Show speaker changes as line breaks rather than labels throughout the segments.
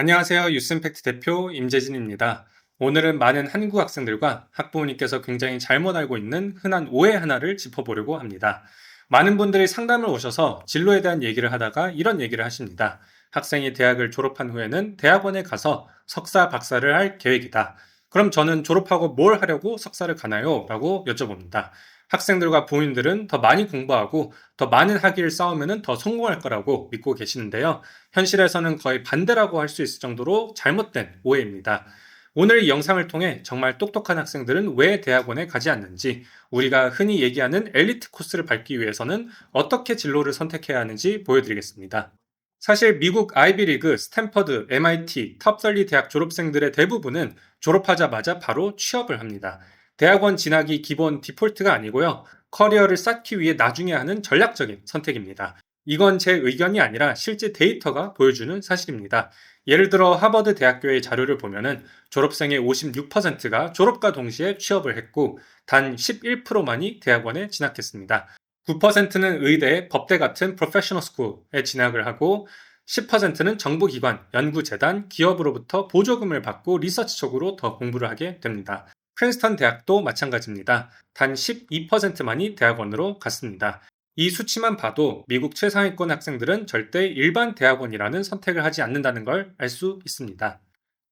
안녕하세요. 유스임팩트 대표 임재진입니다. 오늘은 많은 한국 학생들과 학부모님께서 굉장히 잘못 알고 있는 흔한 오해 하나를 짚어보려고 합니다. 많은 분들이 상담을 오셔서 진로에 대한 얘기를 하다가 이런 얘기를 하십니다. 학생이 대학을 졸업한 후에는 대학원에 가서 석사, 박사를 할 계획이다. 그럼 저는 졸업하고 뭘 하려고 석사를 가나요? 라고 여쭤봅니다. 학생들과 부모님들은 더 많이 공부하고 더 많은 학위를 쌓으면 더 성공할 거라고 믿고 계시는데요. 현실에서는 거의 반대라고 할 수 있을 정도로 잘못된 오해입니다. 오늘 이 영상을 통해 정말 똑똑한 학생들은 왜 대학원에 가지 않는지, 우리가 흔히 얘기하는 엘리트 코스를 밟기 위해서는 어떻게 진로를 선택해야 하는지 보여드리겠습니다. 사실 미국 아이비리그, 스탠퍼드, MIT, 탑30 대학 졸업생들의 대부분은 졸업하자마자 바로 취업을 합니다. 대학원 진학이 기본 디폴트가 아니고요. 커리어를 쌓기 위해 나중에 하는 전략적인 선택입니다. 이건 제 의견이 아니라 실제 데이터가 보여주는 사실입니다. 예를 들어 하버드 대학교의 자료를 보면은 졸업생의 56%가 졸업과 동시에 취업을 했고 단 11%만이 대학원에 진학했습니다. 9%는 의대, 법대 같은 프로페셔널 스쿨에 진학을 하고 10%는 정부기관, 연구재단, 기업으로부터 보조금을 받고 리서치 쪽으로 더 공부를 하게 됩니다. 프린스턴 대학도 마찬가지입니다. 단 12%만이 대학원으로 갔습니다. 이 수치만 봐도 미국 최상위권 학생들은 절대 일반 대학원이라는 선택을 하지 않는다는 걸 알 수 있습니다.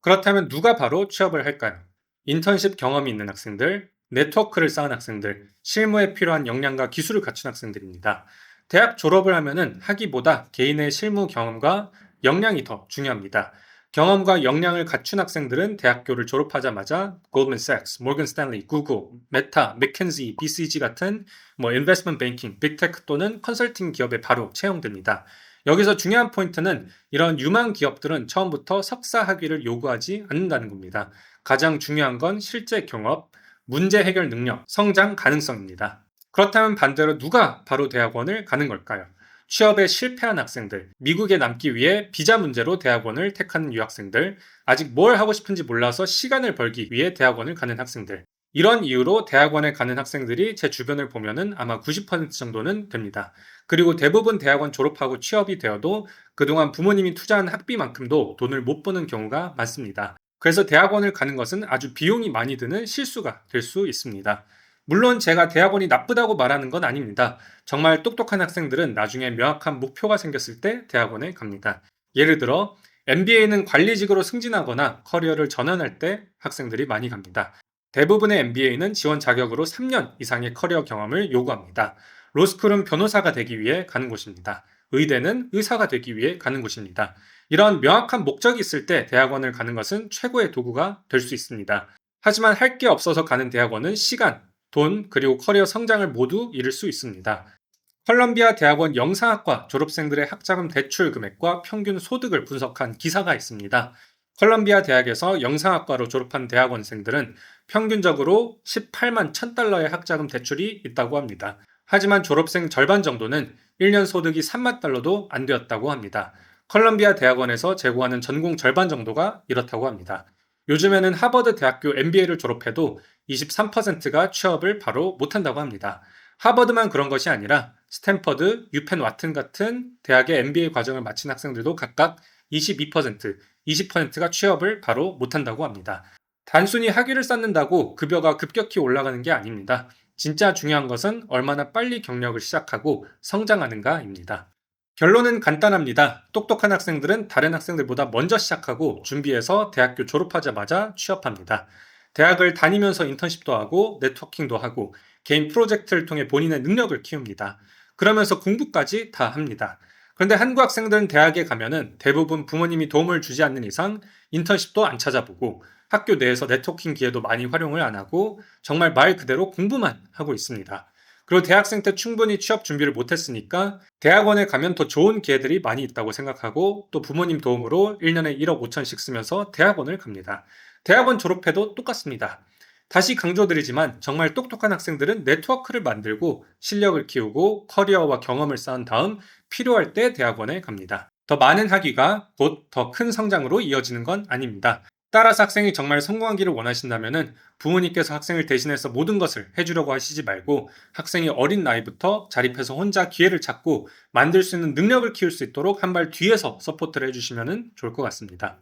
그렇다면 누가 바로 취업을 할까요? 인턴십 경험이 있는 학생들, 네트워크를 쌓은 학생들, 실무에 필요한 역량과 기술을 갖춘 학생들입니다. 대학 졸업을 하면은 학위보다 개인의 실무 경험과 역량이 더 중요합니다. 경험과 역량을 갖춘 학생들은 대학교를 졸업하자마자 골드맨삭스, 모건 스탠리, 구글, 메타, 맥켄지, BCG 같은 인베스트먼트 뱅킹, 빅테크 또는 컨설팅 기업에 바로 채용됩니다. 여기서 중요한 포인트는 이런 유망 기업들은 처음부터 석사 학위를 요구하지 않는다는 겁니다. 가장 중요한 건 실제 경업, 문제 해결 능력, 성장 가능성입니다. 그렇다면 반대로 누가 바로 대학원을 가는 걸까요? 취업에 실패한 학생들, 미국에 남기 위해 비자 문제로 대학원을 택하는 유학생들, 아직 뭘 하고 싶은지 몰라서 시간을 벌기 위해 대학원을 가는 학생들. 이런 이유로 대학원에 가는 학생들이 제 주변을 보면은 아마 90% 정도는 됩니다. 그리고 대부분 대학원 졸업하고 취업이 되어도 그동안 부모님이 투자한 학비만큼도 돈을 못 버는 경우가 많습니다. 그래서 대학원을 가는 것은 아주 비용이 많이 드는 실수가 될 수 있습니다. 물론 제가 대학원이 나쁘다고 말하는 건 아닙니다. 정말 똑똑한 학생들은 나중에 명확한 목표가 생겼을 때 대학원에 갑니다. 예를 들어 MBA는 관리직으로 승진하거나 커리어를 전환할 때 학생들이 많이 갑니다. 대부분의 MBA는 지원 자격으로 3년 이상의 커리어 경험을 요구합니다. 로스쿨은 변호사가 되기 위해 가는 곳입니다. 의대는 의사가 되기 위해 가는 곳입니다. 이런 명확한 목적이 있을 때 대학원을 가는 것은 최고의 도구가 될 수 있습니다. 하지만 할 게 없어서 가는 대학원은 시간, 돈, 그리고 커리어 성장을 모두 잃을 수 있습니다. 컬럼비아 대학원 영상학과 졸업생들의 학자금 대출 금액과 평균 소득을 분석한 기사가 있습니다. 컬럼비아 대학에서 영상학과로 졸업한 대학원생들은 평균적으로 18만 1000달러의 학자금 대출이 있다고 합니다. 하지만 졸업생 절반 정도는 1년 소득이 3만 달러도 안 되었다고 합니다. 컬럼비아 대학원에서 제공하는 전공 절반 정도가 이렇다고 합니다. 요즘에는 하버드 대학교 MBA를 졸업해도 23%가 취업을 바로 못한다고 합니다. 하버드만 그런 것이 아니라 스탠퍼드, 유펜 와튼 같은 대학의 MBA 과정을 마친 학생들도 각각 22%, 20%가 취업을 바로 못한다고 합니다. 단순히 학위를 쌓는다고 급여가 급격히 올라가는 게 아닙니다. 진짜 중요한 것은 얼마나 빨리 경력을 시작하고 성장하는가입니다. 결론은 간단합니다. 똑똑한 학생들은 다른 학생들보다 먼저 시작하고 준비해서 대학교 졸업하자마자 취업합니다. 대학을 다니면서 인턴십도 하고 네트워킹도 하고 개인 프로젝트를 통해 본인의 능력을 키웁니다. 그러면서 공부까지 다 합니다. 그런데 한국 학생들은 대학에 가면은 대부분 부모님이 도움을 주지 않는 이상 인턴십도 안 찾아보고 학교 내에서 네트워킹 기회도 많이 활용을 안 하고 정말 말 그대로 공부만 하고 있습니다. 그리고 대학생 때 충분히 취업 준비를 못했으니까 대학원에 가면 더 좋은 기회들이 많이 있다고 생각하고 또 부모님 도움으로 1년에 1억 5천씩 쓰면서 대학원을 갑니다. 대학원 졸업해도 똑같습니다. 다시 강조드리지만 정말 똑똑한 학생들은 네트워크를 만들고 실력을 키우고 커리어와 경험을 쌓은 다음 필요할 때 대학원에 갑니다. 더 많은 학위가 곧 더 큰 성장으로 이어지는 건 아닙니다. 따라서 학생이 정말 성공하기를 원하신다면 부모님께서 학생을 대신해서 모든 것을 해주려고 하시지 말고 학생이 어린 나이부터 자립해서 혼자 기회를 찾고 만들 수 있는 능력을 키울 수 있도록 한 발 뒤에서 서포트를 해주시면 좋을 것 같습니다.